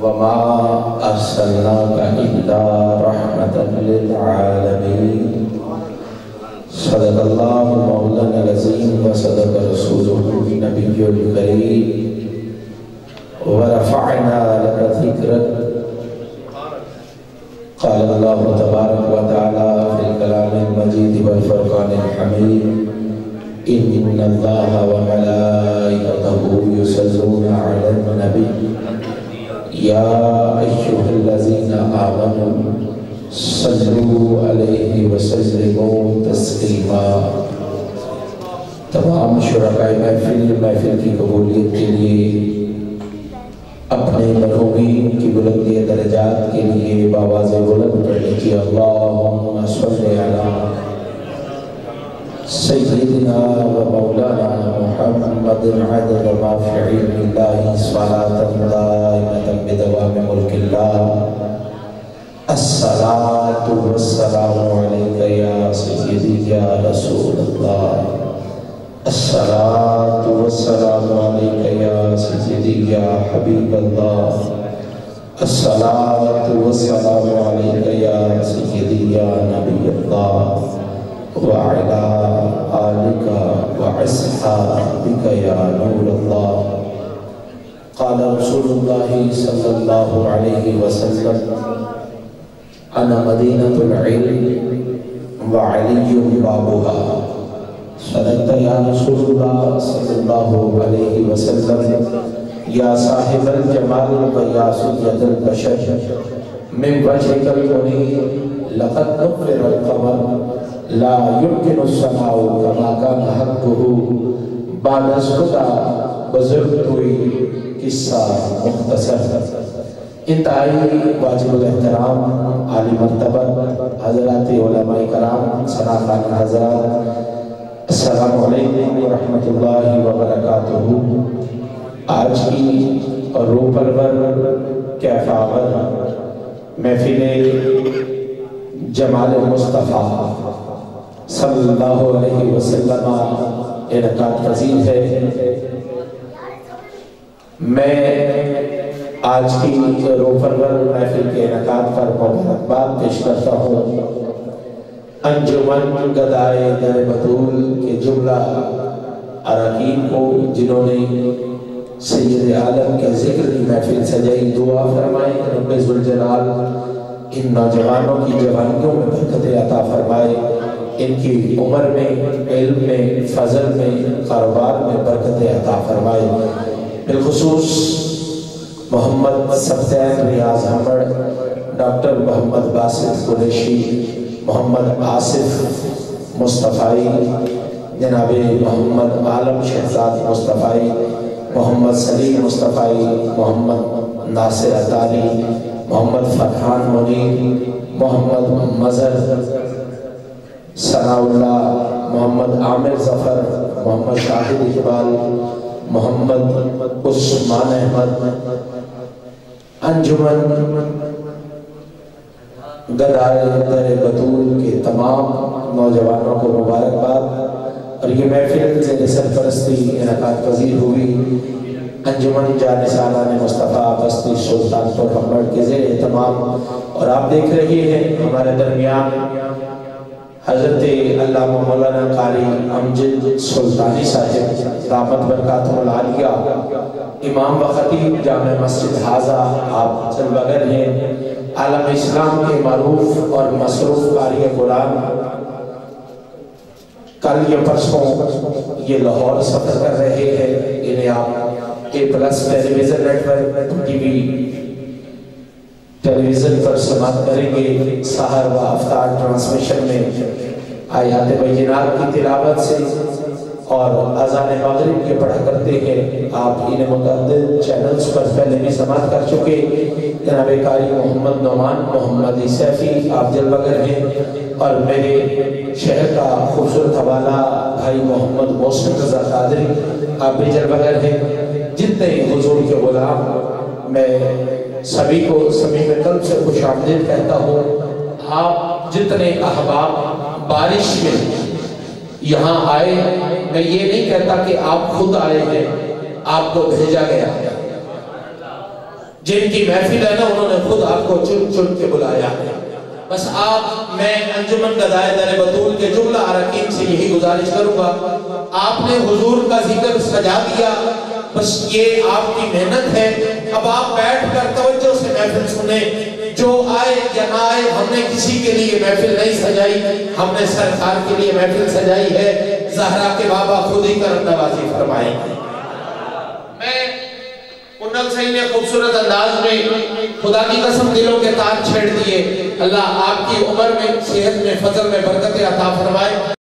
وما أرسلناك إلا رحمة للعالمين صدق الله مولانا العظيم وصدق رسوله النبي الكريم ورفعنا لك ذكرك قال الله تبارك وتعالى في الكلام المجيد والفرقان الحميد إن الله وملائكته يصلون على النبي يا أيها الذين آمنوا صلوا عليه وسلموا تسلیما۔ تمام شرکائے محفل کی قبولیت کے لیے، اپنے مرحومین کی بلندی درجات کے لیے بآواز بلند پڑھنے کی اللہم صلی علی سیدنا و مولانا محمد عدد ما فی علم اللہ صلاة دائمة بدوام ملک اللہ۔ الصلاة والسلام علیکہ یا سیدی یا رسول اللہ، الصلاة والسلام علیکہ یا سیدی یا حبیب اللہ، الصلاة والسلام علیکہ یا سیدی یا نبی اللہ، وعلا آلک وعصحابک یا نور اللہ۔ قال رسول اللہ صلی اللہ علیہ وسلم انا مدینۃ العلم وعلی بابها۔ صدقت یا رسول اللہ صلی اللہ علیہ وسلم یا صاحب الجمال و یا سید البشر من وجهک المنیر لقد نفر القمر لا يمكن السماع كما كان حقه بعد خدا بزرگ ہوئی قصہ مختصر۔ انتہائی واجب الاحترام عالی مرتبہ حضرات علماء کرام، سناخان حضرات، السلام علیکم ورحمۃ اللہ وبرکاتہ۔ آج کی روح پرور کیف آور محفل جمال مصطفیٰ صلی اللہ علیہ وسلم انعقاد پذیر ہے۔ میں آج کی روح پرور محفل کے انعقاد پر مبارکباد پیش کرتا ہوں انجمن گدائے در بطول کے جملہ اراکین کو، جنہوں نے سید عالم کے ذکر کی محفل سجائی۔ دعا فرمائے کہ رب ذوالجلال ان نوجوانوں کی جوانیوں میں برکت عطا فرمائے، ان کی عمر میں، علم میں، فضل میں، کاروبار میں برکت عطا فرمائے۔ بالخصوص محمد سبتین ریاض حمد، ڈاکٹر محمد باسط قریشی، محمد آصف مصطفی، جناب محمد عالم شہزاد مصطفی، محمد سلیم مصطفی، محمد ناصر عطاری، محمد فرحان منیر، محمد مظہر ثناء اللہ، محمد عامر ظفر، محمد شاہد اقبال، محمد عثمان احمد، انجمن گدائے در بطول کے تمام نوجوانوں کو مبارکباد۔ اور یہ محفل زیر سرپرستی انعقاد پذیر ہوئی انجمن جانثاران مصطفیٰ بستی سلطان پور ہمبڑ کے زیر اہتمام۔ اور آپ دیکھ رہے ہیں ہمارے درمیان حضرت علامہ مولانا قاری امجد سلطانی صاحب دامت برکاتہ العالیہ، امام و خطیب جامع مسجد حاضہ، آپ چلبگر ہیں، عالم اسلام کے معروف اور مصروف قاری قرآن۔ کل یہ پرسوں یہ لاہور سفر کر رہے ہیں، انہیں آپ A plus television network T V television پر سماعت کریں گے۔ سحر و افطار ٹرانسمیشن میں آیات بینات کی تلاوت سے اور اذان مغرب کے پڑھا کرتے ہیں۔ آپ انہیں متعدد چینلز پر پہلے بھی سماعت کر چکے۔ جناب قاری محمد نعمان محمد سیفی آپ جلوگر ہیں، اور میرے شہر کا خوبصورت حوالہ بھائی محمد محسن رضا قادری آپ بھی جلوگر ہیں۔ جتنے حضور کے غلام، میں سبھی کو صمیم قلب سے خوش آمدید کہتا ہوں۔ آپ جتنے احباب بارش میں یہاں آئے، میں یہ نہیں کہتا کہ آپ خود آئے ہیں، آپ کو بھیجا گیا ہے۔ جن کی محفل ہے نا انہوں نے خود آپ کو چن چن کے بلایا ہے. بس میں انجمن گدائے در بطول کے جملہ اراکین سے یہی گزارش کروں گا، آپ نے حضور کا ذکر سجا دیا، بس یہ آپ کی محنت ہے. اب آپ بیٹھ کر توجہ سے محفل سنیں، جو آئے یا نہ آئے، ہم نے کسی کے لیے محفل نہیں سجائی، ہم نے سرکار کے لیے محفل سجائی ہے. زہرا کے بابا خود ہی کرم نوازی فرمائیں. میں کنل صاحب نے خوبصورت انداز میں خدا کی قسم دلوں کے تار چھیڑ دیے. اللہ آپ کی عمر میں، صحت میں، فضل میں برکت عطا فرمائے.